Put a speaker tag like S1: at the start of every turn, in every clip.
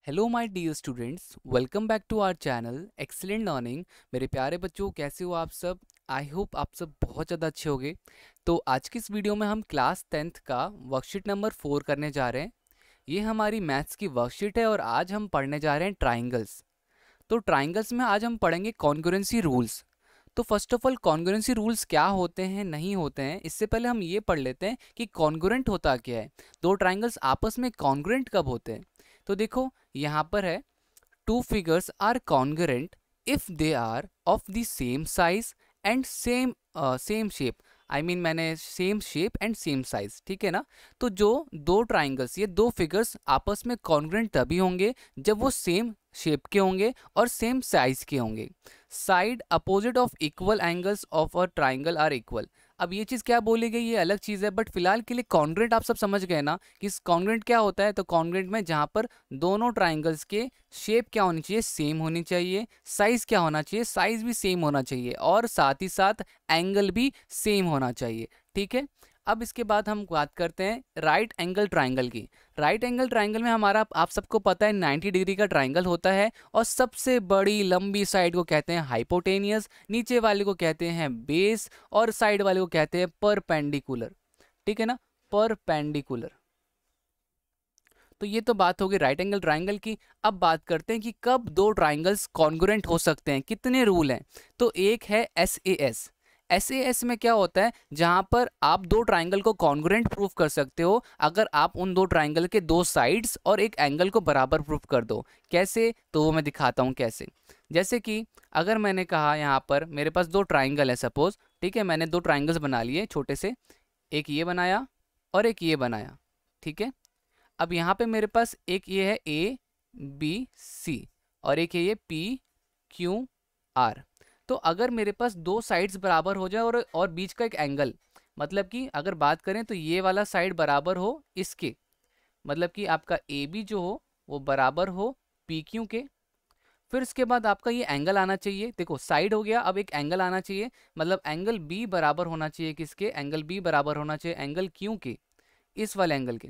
S1: Hello my dear students, welcome back to our channel Excellent Learning. मेरे प्यारे बच्चों, कैसे हो आप सब? आई होप आप सब बहुत ज़्यादा अच्छे होंगे। तो आज की इस वीडियो में हम क्लास 10th का वर्कशीट नंबर 4 करने जा रहे हैं। ये हमारी मैथ्स की वर्कशीट है और आज हम पढ़ने जा रहे हैं ट्राइंगल्स। तो ट्राइंगल्स में आज हम पढ़ेंगे कॉन्ग्रुएंसी रूल्स। तो first of all congruency rules क्या होते हैं, नहीं होते हैं, इससे पहले हम ये पढ़ लेते हैं कि कॉन्ग्रुएंट होता क्या है। दो ट्राइंगल्स आपस में कॉन्ग्रुएंट कब होते हैं? तो देखो यहाँ पर है, two figures are congruent if they are of the same size and same shape। I mean मैंने same shape and same size, ठीक है ना। तो जो दो ट्राइंगल्स, ये दो फिगर्स आपस में कॉन्ग्रुएंट तभी होंगे जब वो सेम शेप के होंगे और सेम साइज के होंगे। Side opposite of equal angles of a triangle are equal. अब ये चीज़ क्या बोली गई, ये अलग चीज़ है, बट फिलहाल के लिए कॉन्ग्रुएंट आप सब समझ गए ना कि कॉन्ग्रुएंट क्या होता है। तो कॉन्ग्रुएंट में जहाँ पर दोनों ट्राइंगल्स के शेप क्या होनी चाहिए, सेम होनी चाहिए, साइज क्या होना चाहिए, साइज भी सेम होना चाहिए, और साथ ही साथ एंगल भी सेम होना चाहिए, ठीक है। अब इसके बाद हम बात करते हैं राइट एंगल ट्राइंगल की। राइट एंगल ट्राइंगल में हमारा, आप सबको पता है, 90 डिग्री का ट्राइंगल होता है और सबसे बड़ी लंबी साइड को कहते हैं हाइपोटेनियस, नीचे वाले को कहते हैं बेस और साइड वाले को कहते हैं परपेंडिकुलर, ठीक है ना, परपेंडिकुलर। तो ये तो बात होगी राइट एंगल ट्राइंगल की। अब बात करते हैं कि कब दो ट्राइंगल्स कॉन्ग्रुएंट हो सकते हैं, कितने रूल हैं। तो एक है एसएएस। एसएएस में क्या होता है, जहां पर आप दो ट्राइंगल को कॉन्ग्रुएंट प्रूफ कर सकते हो अगर आप उन दो ट्राइंगल के दो साइड्स और एक एंगल को बराबर प्रूफ कर दो। कैसे, तो वो मैं दिखाता हूं कैसे। जैसे कि अगर मैंने कहा यहाँ पर मेरे पास दो ट्राइंगल है सपोज, ठीक है, मैंने दो ट्राइंगल्स बना लिए छोटे से, एक ये बनाया और एक ये बनाया, ठीक है। अब यहाँ पे मेरे पास एक ये है ए बी सी और एक है ये पी क्यू आर। तो अगर मेरे पास दो साइड्स बराबर हो जाए और बीच का एक एंगल, मतलब कि अगर बात करें तो ये वाला साइड बराबर हो इसके, मतलब कि आपका ए बी जो हो वो बराबर हो पी क्यू के। फिर इसके बाद आपका ये एंगल आना चाहिए, देखो साइड हो गया, अब एक एंगल आना चाहिए, मतलब एंगल बी बराबर होना चाहिए किसके, एंगल बी बराबर होना चाहिए एंगल क्यू के, इस वाले एंगल के।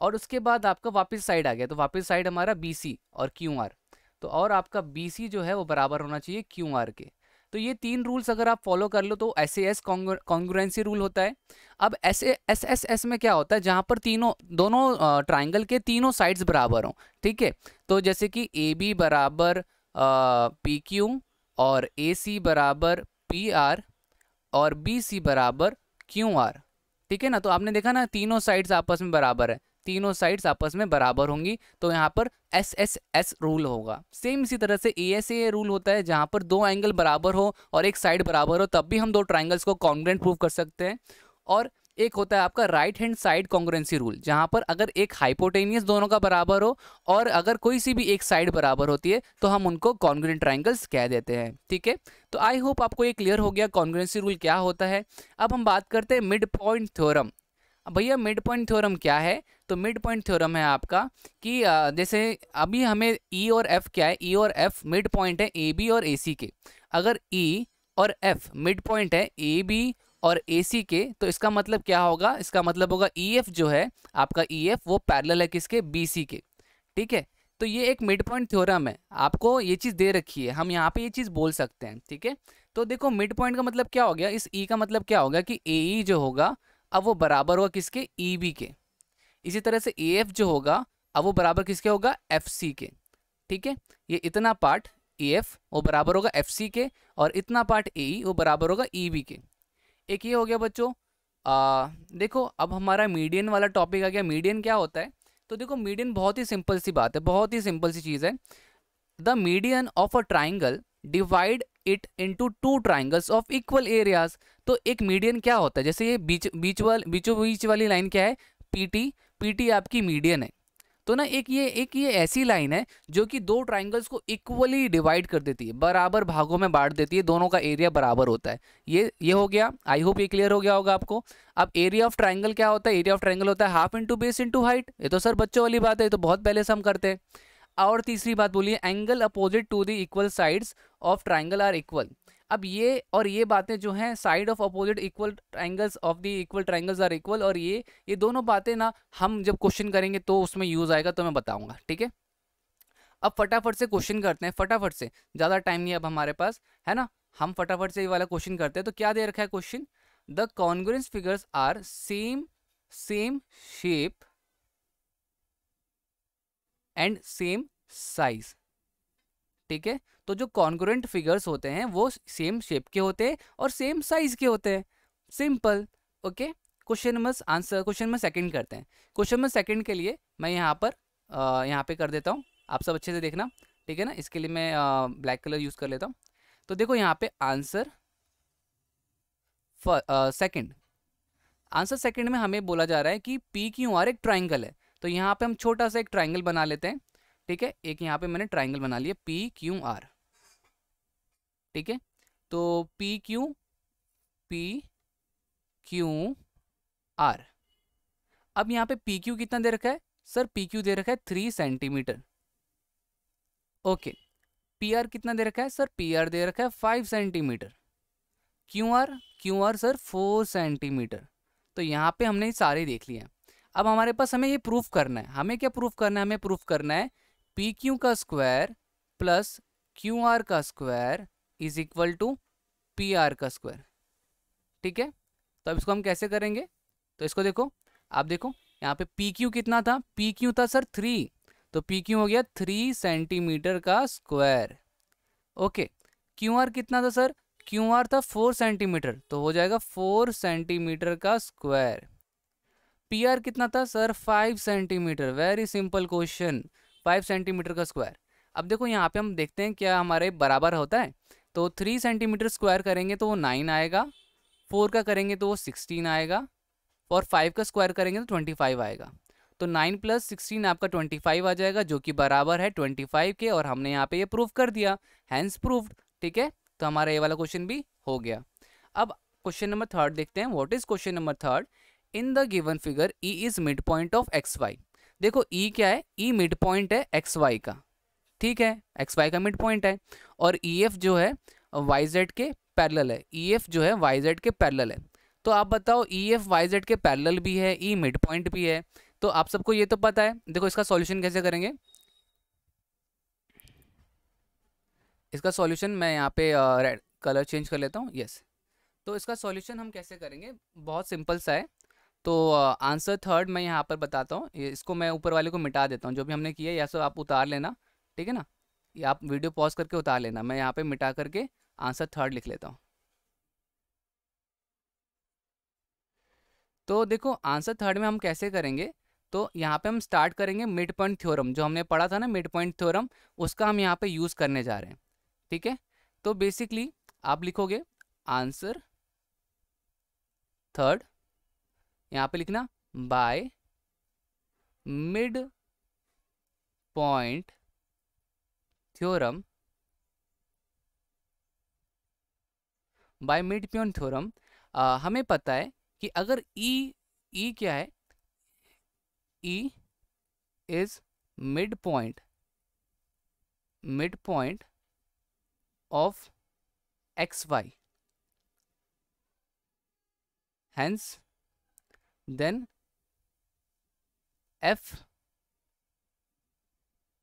S1: और उसके बाद आपका वापस साइड आ गया, तो वापस साइड हमारा बी सी और क्यू आर। तो और आपका बी सी जो है वो बराबर होना चाहिए क्यू आर के। तो ये तीन रूल्स अगर आप फॉलो कर लो तो S A S congruency rule होता है। अब एस एस एस में क्या होता है, जहाँ पर दोनों ट्राइंगल के तीनों साइड्स बराबर हों, ठीक है। तो जैसे कि ए बी बराबर पी क्यू और ए सी बराबर पी आर और बी सी बराबर क्यू आर, ठीक है ना। तो आपने देखा ना, तीनों साइड्स आपस में बराबर है, तीनों साइड्स आपस में बराबर होंगी, तो यहाँ पर एस एस एस रूल होगा। सेम इसी तरह से ए एस ए रूल होता है, जहाँ पर दो एंगल बराबर हो और एक साइड बराबर हो तब भी हम दो ट्राइंगल्स को कॉन्ग्रुएंट प्रूव कर सकते हैं। और एक होता है आपका right hand side congruency rule, जहाँ पर अगर एक हाइपोटेनियस दोनों का बराबर हो और अगर कोई सी भी एक साइड बराबर होती है तो हम उनको कॉन्ग्रुएंट ट्राइंगल्स कह देते हैं, ठीक है। तो आई होप आपको ये क्लियर हो गया कॉन्ग्रुएंसी रूल क्या होता है। अब हम बात करते हैं मिड पॉइंट थ्योरम। अब भैया मिड पॉइंट थ्योरम क्या है? तो मिड पॉइंट थ्योरम है आपका कि जैसे अभी हमें ई और एफ क्या है, ई और एफ मिड पॉइंट है ए बी और ए सी के। अगर ई और एफ मिड पॉइंट है ए बी और ए सी के, तो इसका मतलब क्या होगा, इसका मतलब होगा ई एफ जो है आपका, ई एफ वो पैरेलल है किसके, बी सी के, ठीक है। तो ये एक मिड पॉइंट थ्योरम है, आपको ये चीज़ दे रखी है, हम यहाँ पे ये चीज़ बोल सकते हैं, ठीक है। तो देखो मिड पॉइंट का मतलब क्या हो गया, इस ई का मतलब क्या होगा कि ए ई जो होगा अब वो बराबर होगा किसके, ई बी के। इसी तरह से ए एफ जो होगा अब वो बराबर किसके होगा, एफ सी के, ठीक है। ये इतना पार्ट ए एफ वो बराबर होगा एफ सी के और इतना पार्ट ए ई वो बराबर होगा ई बी के। एक ये हो गया बच्चों। देखो अब हमारा मीडियन वाला टॉपिक आ गया। मीडियन क्या होता है? तो देखो मीडियन बहुत ही सिंपल सी बात है, बहुत ही सिंपल सी चीज़ है। The median of a triangle divide it into two triangles of equal areas. तो एक मीडियन क्या होता है, जैसे ये बीचों बीच वाली लाइन क्या है, पीटी, पीटी आपकी मीडियन है। तो ना एक ये ऐसी लाइन है जो कि दो ट्राइंगल्स को इक्वली डिवाइड कर देती है, बराबर भागों में बांट देती है, दोनों का एरिया बराबर होता है। ये हो गया, आई होप ये क्लियर हो गया होगा आपको। अब एरिया ऑफ ट्राइंगल क्या होता है, एरिया ऑफ ट्राइंगल होता है half into base into height. ये तो सर बच्चों वाली बात है, ये तो बहुत पहले से हम करते हैं। और तीसरी बात बोलिए, angle opposite to the equal sides of triangle are equal. अब ये और ये बातें जो हैं, side of opposite equal angles of the equal triangles are equal, और ये दोनों बातें ना हम जब क्वेश्चन करेंगे तो उसमें यूज आएगा, तो मैं बताऊंगा, ठीक है। अब फटाफट से क्वेश्चन करते हैं, फटाफट से, ज़्यादा टाइम नहीं है अब हमारे पास, है ना। हम फटाफट से ये वाला क्वेश्चन करते हैं। तो क्या दे रखा है question, the congruence figures are same shape and same size. ठीक है, तो जो कॉन्ग्रुएंट फिगर्स होते हैं वो सेम शेप के होते हैं और सेम साइज के होते हैं, simple. Okay, question number answer, question number second करते हैं। क्वेश्चन नंबर सेकंड के लिए मैं यहाँ पे कर देता हूँ, आप सब अच्छे से देखना, ठीक है ना। इसके लिए मैं ब्लैक कलर यूज़ कर लेता हूँ। तो देखो यहाँ पे आंसर सेकंड, आंसर सेकंड में हमें बोला जा रहा है कि पी क्यू आर एक ट्राइंगल है। तो यहाँ पे हम छोटा सा एक ट्राइंगल बना लेते हैं, ठीक है। एक यहाँ पे मैंने ट्राइंगल बना लिया पी क्यू आर, ठीक है। तो पी क्यू आर, अब यहाँ पे पी क्यू कितना दे रखा है सर, पी क्यू दे रखा है 3 सेंटीमीटर। ओके, पी आर कितना दे रखा है सर, पी आर दे रखा है 5 centimetre. Q R sir 4 centimetre. तो यहाँ पे हमने सारे देख लिए हैं। अब हमारे पास हमें ये प्रूफ करना है, हमें क्या प्रूफ करना है, हमें प्रूफ करना है पी क्यू का स्क्वायर प्लस क्यू आर का square is equal to P R का स्क्वायर, ठीक है। तो अब इसको हम कैसे करेंगे, तो इसको देखो, आप देखो यहाँ पे पी क्यू कितना था, पी क्यू था सर 3, तो पी क्यू हो गया 3 सेंटीमीटर का स्क्वायर। ओके, क्यू आर कितना था सर, क्यू आर था 4 सेंटीमीटर, तो हो जाएगा 4 सेंटीमीटर का स्क्वायर। पी आर कितना था sir, 5 centimetre, very simple question, 5 centimetre का स्क्वायर। अब देखो यहाँ पे हम देखते हैं क्या हमारे बराबर होता है। तो 3 सेंटीमीटर स्क्वायर करेंगे तो वो 9 आएगा, 4 का करेंगे तो वो 16 आएगा, और 5 का स्क्वायर करेंगे तो 25 आएगा। तो 9 प्लस 16 आपका 25 आ जाएगा, जो कि बराबर है 25 के, और हमने यहाँ पे ये प्रूफ कर दिया, हैंस प्रूफ्ड, ठीक है। तो हमारा ये वाला क्वेश्चन भी हो गया। अब क्वेश्चन नंबर थर्ड देखते हैं। What is question number third, in the given figure E is mid point of X Y. देखो ई क्या है, ई मिड पॉइंट है एक्स वाई का, ठीक है, एक्स वाई का मिड पॉइंट है, और ई एफ जो है वाई जेड के पैरेलल है, ई एफ जो है वाई जेड के पैरेलल है। तो आप बताओ ई एफ वाई जेड के पैरेलल भी है, ई मिड पॉइंट भी है, तो आप सबको ये तो पता है। देखो इसका सॉल्यूशन कैसे करेंगे, इसका सॉल्यूशन मैं यहाँ पे रेड कलर चेंज कर लेता हूँ, यस। तो इसका सॉल्यूशन हम कैसे करेंगे, बहुत सिंपल सा है। तो आंसर थर्ड मैं यहाँ पर बताता हूँ, इसको मैं ऊपर वाले को मिटा देता हूँ, जो भी हमने किया है या सब आप उतार लेना, ठीक है ना। ये आप वीडियो पॉज करके उतार लेना, मैं यहाँ पे मिटा करके आंसर थर्ड लिख लेता हूँ। तो देखो आंसर थर्ड में हम कैसे करेंगे, तो यहाँ पे हम स्टार्ट करेंगे मिड पॉइंट थ्योरम, जो हमने पढ़ा था ना मिड पॉइंट थ्योरम, उसका हम यहाँ पे यूज़ करने जा रहे हैं, ठीक है। तो बेसिकली आप लिखोगे आंसर थर्ड, यहाँ पे लिखना by mid point theorem, by mid point theorem हमें पता है कि अगर ई क्या है, E is mid point of X Y, hence then f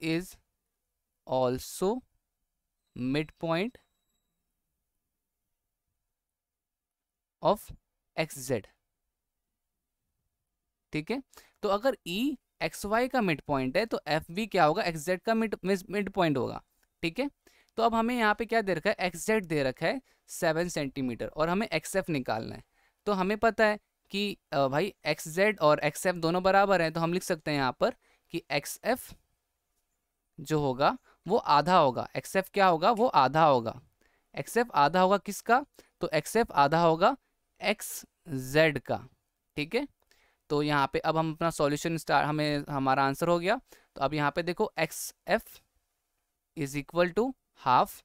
S1: is also midpoint of xz, ठीक है। तो अगर e एक्स वाई का मिड पॉइंट है तो एफ भी क्या होगा, एक्स जेड का मिड पॉइंट होगा, ठीक है। तो अब हमें यहाँ पे क्या दे रखा है, एक्स जेड दे रखा है 7 सेंटीमीटर, और हमें एक्स एफ निकालना है। तो हमें पता है कि भाई एक्स जेड और एक्स एफ दोनों बराबर हैं, तो हम लिख सकते हैं यहाँ पर कि एक्स एफ जो होगा वो आधा होगा, एक्स एफ क्या होगा, वो आधा होगा। एक्स एफ आधा होगा किसका, तो एक्स एफ आधा होगा एक्स जेड का, ठीक है। तो यहाँ पे अब हम अपना सॉल्यूशन स्टार्ट, हमें हमारा आंसर हो गया। तो अब यहाँ पे देखो X F is equal to half,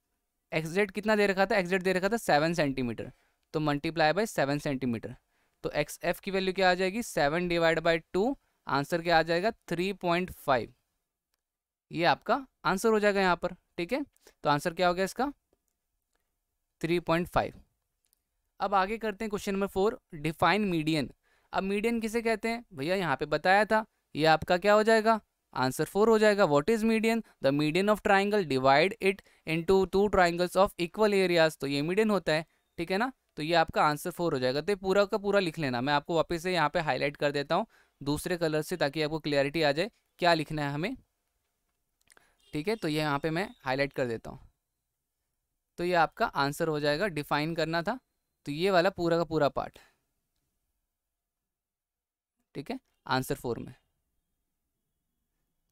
S1: X Z कितना दे रखा था, एक्स जेड दे रखा था 7 सेंटीमीटर, तो मल्टीप्लाई बाय 7 सेंटीमीटर। तो एक्स एफ की वैल्यू क्या आ जाएगी, 7 डिवाइड बाई 2, आंसर क्या आ जाएगा 3.5। ये आपका आंसर हो जाएगा यहाँ पर, ठीक है। तो आंसर क्या हो गया इसका 3.5। अब आगे करते हैं क्वेश्चन नंबर 4, डिफाइन मीडियन। अब मीडियन किसे कहते हैं भैया, यहाँ पे बताया था, ये आपका क्या हो जाएगा आंसर 4 हो जाएगा। What is median? The median of triangle divide it into two triangles of equal areas, तो ये मीडियन होता है, ठीक है ना। तो ये आपका आंसर 4 हो जाएगा। तो ये पूरा का पूरा लिख लेना। मैं आपको वापस से यहाँ पे हाईलाइट कर देता हूँ दूसरे कलर से, ताकि आपको क्लियरिटी आ जाए क्या लिखना है हमें, ठीक है। तो ये यहाँ पे मैं हाईलाइट कर देता हूँ। तो ये आपका आंसर हो जाएगा, डिफाइन करना था, तो ये वाला पूरा का पूरा पार्ट, ठीक है, आंसर 4 में।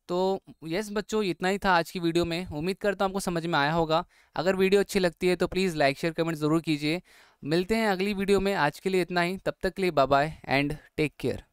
S1: तो यस बच्चों, इतना ही था आज की वीडियो में। उम्मीद करता हूँ आपको समझ में आया होगा। अगर वीडियो अच्छी लगती है तो प्लीज़ लाइक शेयर कमेंट ज़रूर कीजिए। मिलते हैं अगली वीडियो में। आज के लिए इतना ही, तब तक के लिए bye bye and take care.